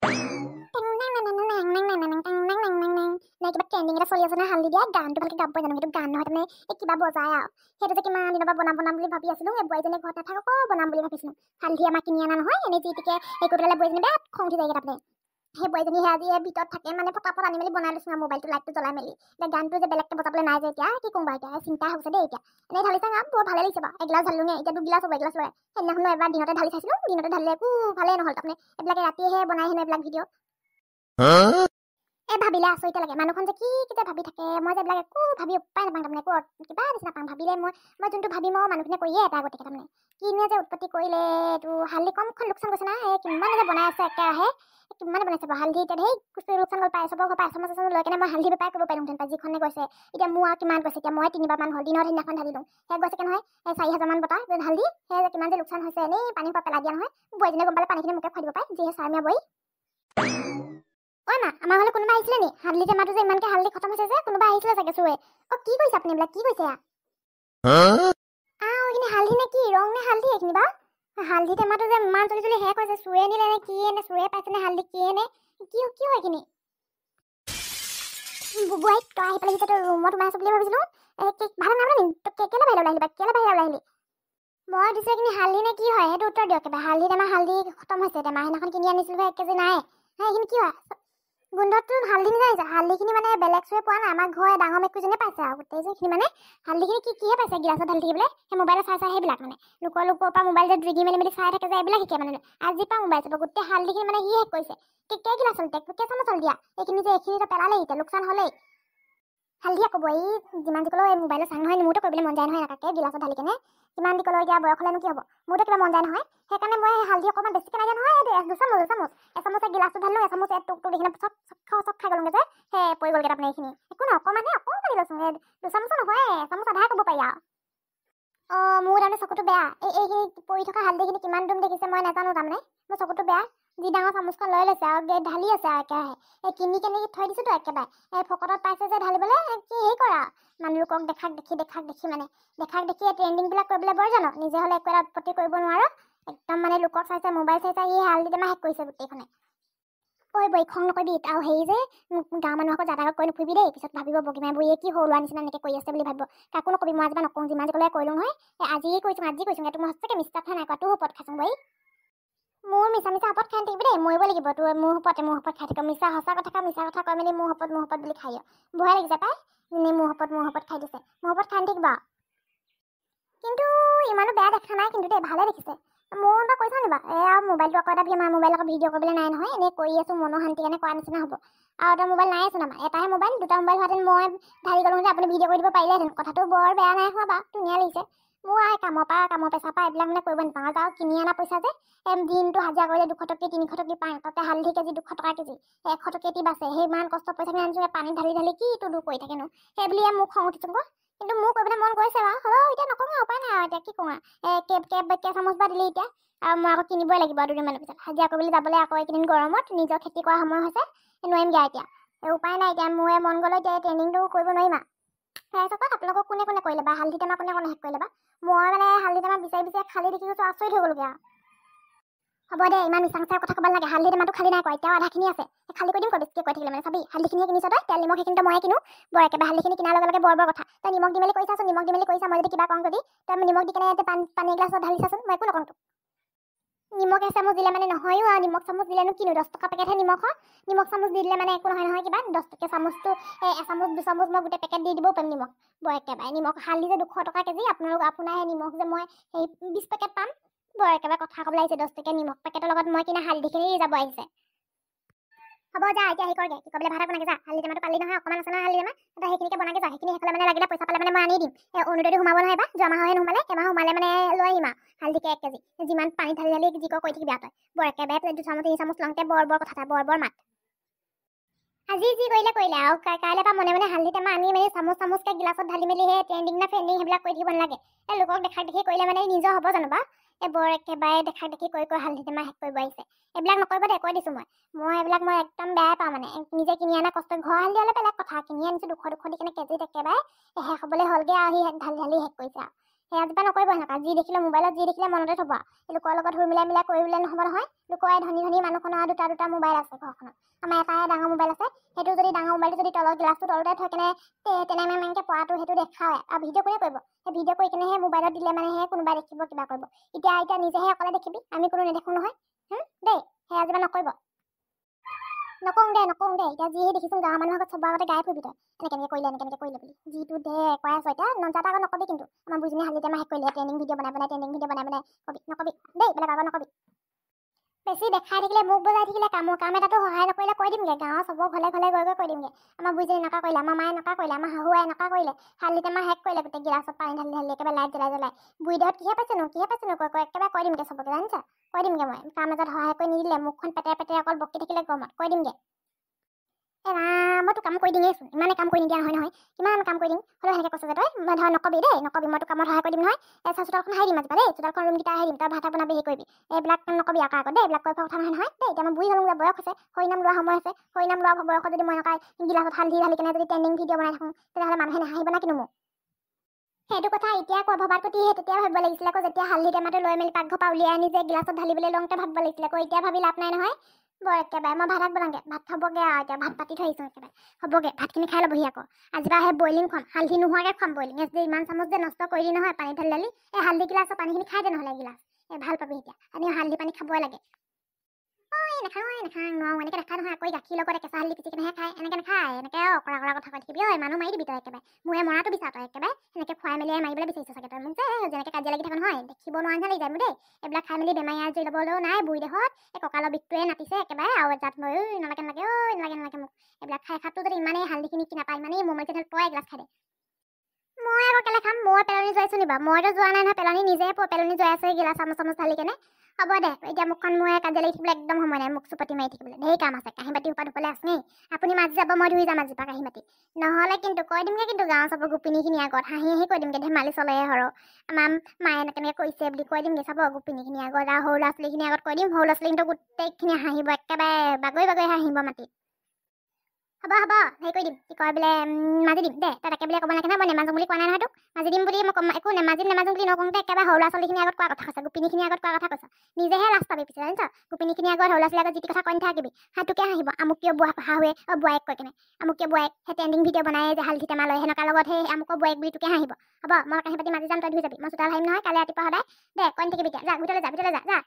কিবা ট্ৰেণ্ডিং এটা চলি আছে নহয় হালধি দিয়া গানটো ভালকে গাব জানো কিন্তু গান নহয় তাৰমানে এই কিবা বজাই আৰু সেইটো যে কিমান দিনৰ পৰা বনাম বুলি ভাবি আছিলো এই বোৱাৰীজনীয়ে ঘৰত নাথাকক বনাম বুলি ভাবিছিলো হালধি আমাক কিনি অনা নহয় এনেই যিটিকে এই কৰি পেলাই বোৱাৰীজনী বেয়া খং উঠি যায়গৈ তাৰমানে সেই বোৱাৰীজনী আজি ভিতৰত থাকে মানে ফটাফট আনি মেলি বনাই লৈছো মোবাইলটো লাইটটো জ্বলাই মেলি এতিয়া গানটো যে বেলেগকে বজাবলৈ নাই যে এতিয়া কি কম বাৰু এতিয়া চিন্তা হৈছে দেই এতিয়া এনেই ঢালি চাওঁ বৰ ভালে লাগিছে বাৰু এগিলাচ ঢালিলোঙে এতিয়া 2 গিলাচ হ'ব এগিলাচ লয় সেইদিনাখনো এবাৰ দিনতে ঢালি চাইছিলো দিনতে ঢালিলে একো ভালেই নহ'ল তাৰমানে এইবিলাকে ৰাতিহে বনাই হেনো এইবিলাক ভিডিঅ' ভাবিলে আচৰিত লাগে মানুহখন যে কি যে ভাবি থাকে মই যে এইবিলাক একো ভাবি উপায় নাপাওঁ তাৰমানে একো কিবা নিচিনা পাওঁ ভাবিলে মই যোনটো ভাবিম মানুহখিনিয়ে কৰিয়ে এটা আগতীয়াকৈ তাৰমানে কিনে যে উৎপত্তি কৰিলে এইটো হালধি কমখন লোকচান গৈছে না কিমান যে বনাই আছে একেৰাহে কিমান বনাইছে বাৰু হালধি এতিয়া সেই কুচি লোকচান গ'ল পাই চবৰ ঘৰ পাই চামচ লৈ কেনে মই হালধি বেপাৰ কৰিব পাৰিলোঁহেঁতেন পাই যিখনে গৈছে এতিয়া মোৰ আৰু কিমান গৈছে এতিয়া মই 3বাৰ মান হ'ল দিনত সেইদিনাখন ঢালি দিওঁ সেই গৈছেকে নহয় 4,000 মান বটা হালধি সেই কিমান যে লোকচান হৈছে এনেই পানীৰ পৰা পেলাই দিয়া নহয় বোৱাৰীজনীয়ে গম পালে পানীখিনি মোকে খুৱাই দিব পাৰে যিহে চাৰমীয়া বোৱাৰী ঐ মা আমাৰ ঘৰলৈ কোনোবা আহিছিলে নি হালধি টেমাটো যে ইমানকে হালধি খতম হৈছে যে কোনোবা আহিছিলে চাগে চুৱে কি কৰিছে আপুনি এইবিলাক কি কৰিছে এইখিনি হালধি নে কি ৰং নে হালধি এইখিনি বাৰু হালধি টেমাটো যে ইমান চলি শেষ হৈছে চুৱে নিলে নে কি নে চুৱে পাইছে নে হালধি কি নে কি হয় এইখিনি বুবুৱাই তই আহি পেলাই তই ৰুমত সোমাই আছ বুলি ভাবিছিলো ভাল নালাগে নি তই কেলে বাহিৰলৈ আহিলি কেলে বাহিৰলৈ আহিলি মই দিছো এইখিনি হালধি নে কি হয় সেইটো উত্তৰ দিয়ক কিবা হালধি টেমা হালধি খতম হৈছে টেমা সেইদিনাখন কিনি আনিছিলো 1 কেজি নাই এইখিনি কি হয় গোন্ধটো হালধি নিজাইছে হালধিখিনি মানে বেলেগ চুৱে পোৱা নাই আমাৰ ঘৰৰ ডাঙৰ মেকুৰীজনীয়ে পাইছে আৰু গোটেই যেখিনি মানে হালধিখিনি কিহে পাইছে গিলাচত ঢালি থাকিবলৈ সেই মোবাইলত চাই সেইবিলাক মানে লোকৰ পৰা মোবাইল যে ড্ৰিগি মেলি চাই থাকে যে এইবিলাক শিকে মানে আজি পৰা মোবাইল চাব গোটেই হালধিখিনি মানে সি শেষ কৰিছে কেই গিলাচ চলিতে কেইচামুচ চল দিয়া এইখিনি যে এইখিনি পেলালে এতিয়া লোকচান হ'লেই হালধি আকৌ এই যিমান যি ক'লেও এই মোবাইলত চাং নহয় মোৰতো কৰিবলৈ মন যায় নহয় এনেকৈ গিলাচত ঢালি কেনে কিমান দি ক'লেও এতিয়া বয়স হ'লেনো কি হ'ব মোৰতো কিবা মন যায় নহয় সেইকাৰণে মই হালধি অকণমান বেছিকৈ লাগে নহয় এচামুচ গিলাচটো ঢালিলোঁ এচামুচ টুক দেখিলে চব খাই গ'লোগে যে সেই পৰি গ'লগৈ তাৰমানে এইখিনি একো নহয় অকণমান লৈছোঁ 2 চামুচো নহয় এচামুচ আধাই ক'ব পাৰি আৰু মোৰ তাৰমানে চকুটো বেয়া এইখিনি পৰি থকা হালধিখিনি কিমান দম দেখিছে মই নাজানো তাৰমানে মোৰ চকুটো বেয়া যি ডাঙৰ চামুচখন লৈ লৈছে আৰু ঢালি আছে আৰু একেৰাহে কিনি কেনি থৈ দিছোঁতো একেবাৰে ফকটত পাইছে যে ঢালিবলৈ কি হেৰি কৰা মানুহলোকক দেখাক দেখি মানে দেখাক দেখি ট্ৰেণ্ডিংবিলাক কৰিবলৈ বৰ জানো নিজে হ'লে একো এটা উৎপত্তি কৰিব নোৱাৰো একদম মানে লোকক চাইছে মোবাইল চাইছে সি হালধি টেমা শেষ কৰিছে গোটেইখনে বৈ খং নকৰিবি আৰু হেৰি যে গাঁৱৰ মানুহকো যাতায়াত কৰি নুফুৰিবি দেই পিছত ভাবিব বগীমাই বুঢ়ীয়ে কি সৰু ল'ৰা নিচিনা এনেকৈ কৰি আছে বুলি ভাবিব কাকো নকবি মই আজিবা নকওঁ যিমান যি ক'লে কৰিলোঁ নহয় আজি কৈছোঁ এইটো মই সঁচাকৈ মিছা কথা নাই কোৱা তোৰ ওপৰত খাইছোঁ বৈ মোৰ মিছা ওপৰত খাই থাকিবি দেই মৰিব লাগিব তোৰ মোৰ ওপৰত খাই থাকিব মিছা সঁচা কথা মিছা কথা কৈ মেলি মোৰ ওপৰত বুলি খাই ভয় লাগিছে পাই এনেই মোৰ ওপৰত খাই দিছে মোৰ ওপৰত খাই থাকিবা কিন্তু ইমানো বেয়া দেখা নাই কিন্তু দেই ভালে দেখিছে মোৰ এটা কৈছা নিবা মোবাইলটো আকৌ এটা মোবাইল আকৌ ভিডিঅ' কৰিবলৈ নাই নহয় এনেই কৰি আছোঁ মনৰ শান্তি কাৰণে কৰা নিচিনা হ'ব আৰু এটা মোবাইল নাই আছোন আমাৰ এটাহে মোবাইল 2টা মোবাইল হোৱাহেঁতেন মই ঢালি গ'লোঁ আপুনি ভিডিঅ' কৰি দিব পাৰিলেহেঁতেন কথাটো বৰ বেয়া নাই হোৱা বাৰু ধুনীয়া লাগিছে মোৰ কামৰ পেচাৰ পৰা এইবিলাক মানে কৰিব নাপাওঁ আৰু কিনি অনা পইচা যে দিনটো হাজিৰা কৰিলে 200 টকা 300 টকা পায় তাতে হালধি কেজি 200 টকা কেজি 100 টকা এটি বাছে সেই ইমান কষ্ট পইচাখিনি আনিছোঁ পানী ঢালি কি তোৰ কৰি থাকেনো সেই বুলিয়ে মোক খং উঠিছোঁ কিন্তু মোৰ কৰিবলৈ মন গৈছে বাৰু হ'লেও এতিয়া নকওঁ আৰু উপায় নাই আৰু এতিয়া কি কৰোঁ কেইচামুচ বা দিলি এতিয়া আৰু মই আকৌ কিনিবই লাগিব 2 দিনমানৰ পিছত হাজিৰা কৰিবলৈ যাবলৈ আকৌ এইকেইদিন গৰমত নিজৰ খেতি কৰা সময় হৈছে নোৱাৰিমগৈ এতিয়া উপায় নাই এতিয়া মোৰ মন গ'লে এতিয়া ট্ৰেইনিংটো কৰিব নোৱাৰিম আৰু আপোনালোকক কোনে কৰিলে বা হালধি টেমা কোনে শেষ কৰিলে বা মই মানে হালধি টেমা বিচাৰি খালি দেখিছোঁ আচৰিত হৈ গ'লগৈ আৰু হ'ব দে ইমান মিছা কথা ক'ব নালাগে হালধি টেমাটো খালি নাই কৰা এতিয়াও আধাখিনি আছে খালি কৰি দিম বেছিকৈ কৈ থাকিলে মানে চাবি হালধিখিনিয়ে কিনিছ তই তেল নিমখ সেইখিনিতো ময়ে কিনো বৰ একেবাৰে হালধিখিনি কিনাৰ লগে লগে বৰ কথা তই নিমখ দি মেলি কৰিছাচোন নিমখ দি মেলি কৰিছা মই যদি কিবা কওঁ যদি তই নিমখ দি কেনে পানী এগিলাছত ঢালিছাচোন মই একো নকওঁ নিমখ এচামুচ দিলে মানে নহয়ও আৰু নিমখ চামুচ দিলেনো কিনো 10 টকা পেকেটহে নিমখ চামুচ দি দিলে মানে একো নহয় কিবা 10 টকীয়া চামুচটো এচামুচ 2 চামুচ মই গোটেই পেকেট দি দিবও পাৰিম নিমখ বৰ একেবাৰে নিমখ হালধি যে 200 টকা কেজি আপোনাৰ নিমখ যে মই সেই 20 পেকেট পাম বৰ একেবাৰে কথা ক'বলৈ আহিছে 10 টকীয়া নিমখ পেকেটৰ লগত মই কিনা হালধিখিনি যাব আহিছে হ'ব যা এতিয়া হেৰি কৰগে কি ক'বলৈ ভাড়া বনাকে যা হালধি টেমাটো পালি নহয় অকণমান আছে নহয় হালধি টেমা তই সেইখিনিকে বনাকে যা সেইখিনি সেইফালে মানে লাগিলে পইচা পালে মানে মই আনি দিম অৰুণোদয়টো সোমাব নহয় বা যোৱা মাহহে নোসোমালে এমাহ সোমালে মানে লৈ আহিম আৰু হালধিকে 1 কেজি যিমান পানী ঢালি যি কৈ থাকিবি তই বৰ একেবাৰে 2 চামুচ 3 চামুচ লওঁতে বৰ কথা বৰ মাত আজি যি কৰিলে আৰু কাইলৈ পৰা মনে হালধি টেমা আনি মেলি চামুচকে গিলাচত ঢালি মেলি সেই ট্ৰেণ্ডিং সেইবিলাক কৰি থাকিব নালাগে লোকক দেখাক দেখি কৰিলে মানে নিজৰ হ'ব জানো বা বৰ একেবাৰে দেখাক দেখি কৈ হালধি টেমা শেষ কৰিব আহিছে এইবিলাক নকৰিব দে কৈ দিছোঁ মই এইবিলাক মই একদম বেয়াই পাওঁ মানে নিজে কিনি অনা কষ্ট ঘৰ হালধি হ'লে বেলেগ কথা কিনি আনিছোঁ 200 দি কেনে কেজিত একেবাৰে শেষ হ'বলৈ হ'লগৈ আৰু সি ঢালি শেষ কৰিছে আৰু সেয়া যেনিবা নকৰিব সেনেকুৱা যি দেখিলে মোবাইলত যি দেখিলে মনতে থ'ব লোকৰ লগত সুৰ মিলাই কৰিবলৈ নহ'ব নহয় লোকৰ ধনী মানুহখনৰ দুটা মোবাইল আছে ঘৰখনত আমাৰ এটাই ডাঙৰ মোবাইল আছে সেইটো যদি ডাঙৰ মোবাইলটো যদি তলৰ গ্লাছটো তলতে থৈ কেনে তেনেকৈ পৰাটো সেইটো দেখায় আৰু ভিডিঅ' কৰিয়ে কৰিব সেই ভিডিঅ' কৰি কেনেহে মোবাইলত দিলে মানেহে কোনোবাই দেখিব কিবা কৰিব এতিয়া নিজেহে অকলে দেখিবি আমি কোনো নেদেখোঁ নহয় দেই সেয়া যেনিবা নকৰিব নকওঁ দে এতিয়া যিহে দেখিছোঁ গাঁৱৰ মানুহৰ আগত চবৰ আগতে গাই ফুৰিবি তই এনেকৈ কৰিলে বুলি যিটো দে কৈ আছ এতিয়া নজাত আগত নকবি কিন্তু আমাৰ বুজনী হালিতে মাহে কৰিলে ট্ৰেইনিং ভিডিঅ' বনাই নকবি দেই বেলেগ আগত নকবি বেছি দেখাই থাকিলে মুখ বজাই থাকিলে কাম এটাতো সহায় নকৰিলে কৈ দিমগৈ গাঁৱৰ চবৰ ঘৰে গৈ কৈ দিমগৈ আমাৰ বুজনী এনেকুৱা কৰিলে আমাৰ মায়ে এনেকুৱা কৰিলে আমাৰ শাহুৱাই এনেকুৱা কৰিলে হালিতে মাহ শেষ কৰিলে গোটেই গিলাচত পানী ঢালি একেবাৰে লাইট জ্বলাই বুঢ়ীদেহত কিহে পাইছেনো কৈ একেবাৰে কৈ দিমগৈ চবকে জানিছা কৈ দিমগৈ মই কাম এটাত সহায় কৰি নিদিলে মুখখন পেটে অকল বকি থাকিলে গমত কৈ দিমগৈ মইতো কাম কৰি দিমেইচোন ইমানে কাম কৰি নিদিয়া নহয় কিমান কাম কৰি দিম হ'লেও সেনেকৈ কৈছে যে তই ধৰ নকবি মইতো কামত সহায় কৰি দিম নহয় চোতালখন হাৰি দিম আজিবা দেই চোতালখন ৰুমকেইটা হাৰি দিম তই ভাত বনাবি হেৰি কৰিবি এইবিলাক কাম নকবি আকৌ দেই এইবিলাক কৈ কথা নহয় দেই এতিয়া মই বুঢ়ী হ'লো বয়স আছে হৰিনাম লোৱা সময় আছে হৰিনাম লোৱা বয়সত যদি মই এনেকুৱা গিলাচত হালধি ঢালি কেনে যদি ট্ৰেণ্ডিং ভিডিঅ' বনাই থাকোঁ তেতিয়াহ'লে মানুহে নাহাঁহিব না কিন্তু মোক সেইটো কথা এতিয়া কোৱা ভবাত প্ৰতিহে তেতিয়া ভাবিব লাগিছিলে আকৌ যেতিয়া হালধি টেমাটো লৈ মেলি পাকঘৰ পৰা উলিয়াই আনি যে গিলাচত ঢালিবলৈ লওঁতে ভাবিব লাগিছিলে আকৌ এতিয়া ভাবি লাভ নাই নহয় বৰ একেবাৰে মই ভাত বনাওঁগৈ ভাত হ'বগৈ আৰু এতিয়া ভাত পাতি থৈছোঁ একেবাৰে হ'বগৈ ভাতখিনি খাই ল'বহি আকৌ আজিৰ পৰা সেই বইলিং খুৱাম হালধি নোহোৱাকৈ খুৱাম বইলিং যে ইমান চামুচ যে নষ্ট কৰি দি নহয় পানী ঢালি এই হালধি গিলাচৰ পানীখিনি খাই দে নহ'লে গিলাচ ভাল পাবি এতিয়া আমি হালধি পানী খাবই লাগে নাখাওঁ নোৱাৰোঁ এনেকৈ নাখায় নহয় আকৌ গাখীৰ লগত কেঁচা হালধি পিচিকেনেহে খায় এনেকৈ নাখায় এনেকৈ অকৰা কথা কৈ থাকিবি মানুহ মাৰি দিবি তই একেবাৰে মোৰে মৰাটো বিচাৰ তই একেবাৰে সেনেকৈ খুৱাই মেলি মাৰিবলৈ বিচাৰিছ চাগে তই মোক যে যেনেকৈ কাজিয়া লাগি থাকা নহয় দেখিব নোৱাৰা নিচিনা লাগি যায় মোৰ দেই এইবিলাক খাই মেলি বেমাৰী আজৰি ল'বলৈও নাই বুঢ়ী দেহত এই কঁকালৰ বিষটোৱে নাতিছে একেবাৰে আৰু জাত মই নালাগে মোক এইবিলাক খাই খাতো যদি ইমানেই হালধিখিনি কি নাপায় ইমানেই মোৰ মানে তই এগিলাচ খাই দে মই আকৌ কেলে খাম মই পেলনি যোৱাইছোঁ নিবা মইতো যোৱা নাই নহয় পেলনি নিজে পেলনি যোৱাই আছে গিলাচ চামুচ ঢালি কেনে হ'ব দে এতিয়া মুখখন মই কাজিয়া লাগি থাকিবলৈ একদম সময় নাই মুখ চুপতি মাৰি থাকিবলৈ ঢেৰ কাম আছে কাঁহী বাতি সোপা ধুবলৈ আছেই আপুনি মাজি যাব মই ধুই যাম আজিৰ পৰা কাঁহী বাতি নহ'লে কিন্তু কৈ দিমগৈ কিন্তু গাঁৱৰ চবৰ গোপিনীখিনি আগত হাঁহি কৈ দিমগৈ ধেমালি চলে সৰ আমাৰ মায়ে এনেকৈ কৰিছে বুলি কৈ দিমগৈ চাব গোপিনীখিনি আগত আৰু সৰু ল'ৰা ছোৱালীখিনি আগত কৈ দিম সৰু ল'ৰা ছোৱালী কিন্তু গোটেইখিনি হাঁহিব একেবাৰে বাগৰি হাঁহিব মাতি হ'ব হেৰি কৰি দিম কি কয় বোলে মাজি দিম দে তই তাকে বোলে ক'ব লাগে নহয় মই নেমাজোঁ বুলি কোৱা নাই নহয় তোক মাজি দিম বুলি মই একো নেমাজোঁ বুলি নকওঁতে একেবাৰে সৰু ল'ৰা ছোৱালীখিনি আগত কোৱা কথা কৈছে গোপিনীখিনি আগত কোৱা কথা কৈছ নিজেহে লাজ পাবি পিছে জানিছ গোপিনীখিনি আগত সৰু ল'ৰা ছোৱালীৰ আগত যি কথা কৈ নাথাকিবি হাতটোকে হাঁহিব আমুকীয় শাহুৱে বোৱাৰীক কৈ কেনে আমুকীয় বোৱাৰীক সেই ট্ৰেণ্ডিং ভিডিঅ' বনাই যে হালধি টেমা লয় সেনেকুৱা লগত সেই আমুকৰ বোৱাৰীক বুলি তোকে হাঁহিব হ'ব মই কাঁহী পাতি মাজি যাম তই ধুই যাবি মই চোতাল হাৰিম নহয় কালি ৰাতিপুৱা সদায় দে কৈ নাথাকিবি এতিয়া যা ভিতৰলৈ যা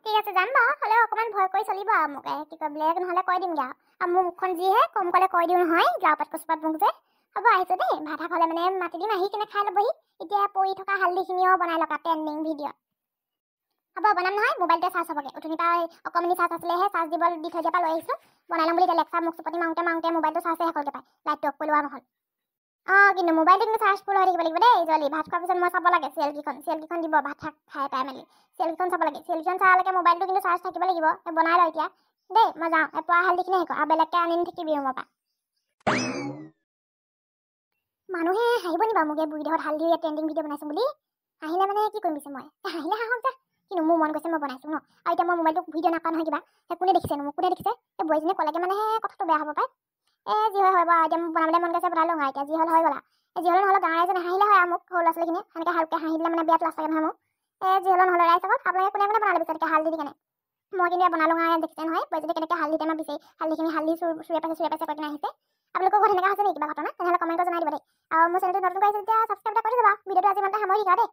ঠিক আছে যাম বাৰু হ'লেও অকণমান ভয় কৰি চলিব আৰু মোক কি কয় বোলে নহ'লে কৈ দিমগৈ আৰু মোৰ মুখখন যিহে কম ক'লে কৈ দিওঁ নহয় যাওঁ পাত কচুপাত মোক যে হ'ব আহিছোঁ দেই ভাত খালে মানে মাতি দিম আহি কেনে খাই ল'বহি এতিয়া পৰি থকা হালধিখিনিও বনাই লওক ট্ৰেণ্ডিং ভিডিঅ' হ'ব বনাম নহয় মোবাইলতে চাৰ্জ হ'বগৈ উঠনি পৰা অকণমানি চাৰ্জ আছিলেহে চাৰ্জ দি থৈ দিয়াৰ পৰা লৈ আহিছোঁ বনাই ল'ম বুলি এতিয়া লেকচাৰ মুখ চুপতি মাৰোঁতে মোবাইলটো চাৰ্জে শেষলগৈ পায় লাইটটো অফ কৰি লোৱা নহ'ল কিন্তু মোবাইলটো কিন্তু চাৰ্জ ফুল হৈ থাকিব লাগিব দেই জলি ভাত খোৱাৰ পিছত মই চাব লাগে চিৰিয়েলকেইখন দিব ভাত খাই পাই মেলি চিৰিয়েলকেইখন চাব লাগে চিৰিয়েলকেইখন চালেকে মোবাইলটো কিন্তু চাৰ্জ থাকিব লাগিব বনাই লওঁ এতিয়া দেই মই যাওঁ পৰা হালধিখিনি শেষ আৰু বেলেগকৈ আনি থাকিবি ৰুমৰ পৰা মানুহে হাঁহিব নি বাৰু মোক এই বুঢ়ী দেহত হালধি ট্ৰেণ্ডিং ভিডিঅ' বনাইছোঁ বুলি হাঁহিলে মানে কি কৰিম পিছে মই হাঁহিলে হাঁহক যা কিন্তু মোৰ মন গৈছে মই বনাইছোঁ ন আৰু এতিয়া মই মোবাইলটো ভিডিঅ' নাপাওঁ নহয় কিবা সেই কোনে দেখিছেনো মোক কোনে দেখিছে এই বোৱাৰীজনীয়ে ক'লেগে মানেহে কথাটো বেয়া হ'ব পায় যি হয় বাৰু এতিয়া মোক বনাবলৈ মন গৈছে বনাই লওঁ এতিয়া যি হ'ল হৈ গ'লা যি হ'লেও নহ'লে গাঁৱৰ ৰাইজে নাহাঁহিলে হয় আৰু মোক সৰু ল'ৰা ছোৱালীখিনিয়ে সেনেকৈ হালকৈ হাঁহি দিলে মানে বিয়াত লাজ লাগে নহয় মোক যি হ'লেও নহ'লে ৰাইজ আকৌ আপোনালোকে কোনে বনালে বিচাৰিছে হালধি দি কেনে মই কিন্তু বনাই লওঁ দেখিছে নহয় বোৱাৰীজনী কেনেকৈ হালধি টেমা বিচাৰি হালধিখিনি হালধি চুৰে পাইছে কৈ কিনে আহিছে আপোনালোকৰ ঘৰত এনেকুৱা হৈছে নেকি কিবা ঘটনা তেনেহ'লে কমেণ্টত জনাই দিব দেই আৰু মোৰ চেনেলটো নতুন কৰিছে যেতিয়া ছাবস্ক্ৰাইব কৰি দিব ভিডিঅ'টো আজি ইমানতে সামৰি দিওঁ দেই।